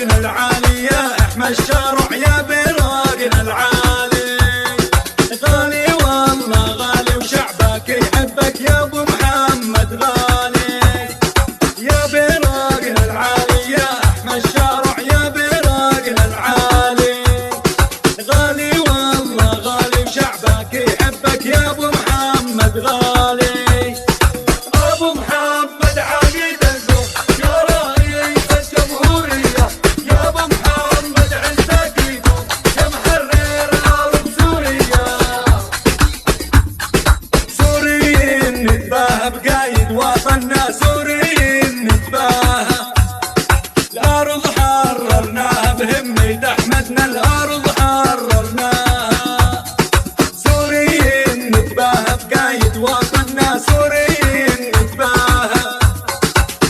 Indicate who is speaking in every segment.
Speaker 1: براقنا العالي يا احمى الشارع يا براقنا العالي. غالي والله غالي وشعبك يحبك يا ابو محمد غالي. يا براقنا العالي يا احمى الشارع يا براقنا العالي. غالي والله غالي وشعبك يحبك يا ابو محمد غالي. ابو محمد عقيد القوم يا رئيس الجمهورية يا ابو محمد عزك يقوم يا محرر ارض سوريا. سوريين نتباهى بقايد وطننا سوريين نتباهى. الارض حررناها بهمة احمدنا الارض حررناها. سوريين نتباهى بقايد وطننا سوريين نتباهى.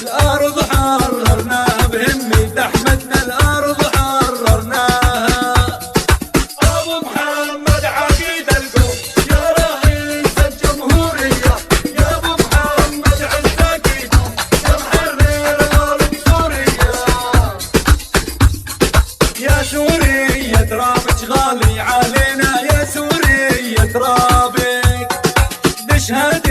Speaker 1: الارض حررناها بهمة احمدنا الارض حررناها. ابو محمد عقيد القوم يا رئيس الجمهورية يا ابو محمد عزك يقوم يا محرر ارض سوريا. يا سوريا ترابك غالي علينا يا سوريا ترابك. نشهد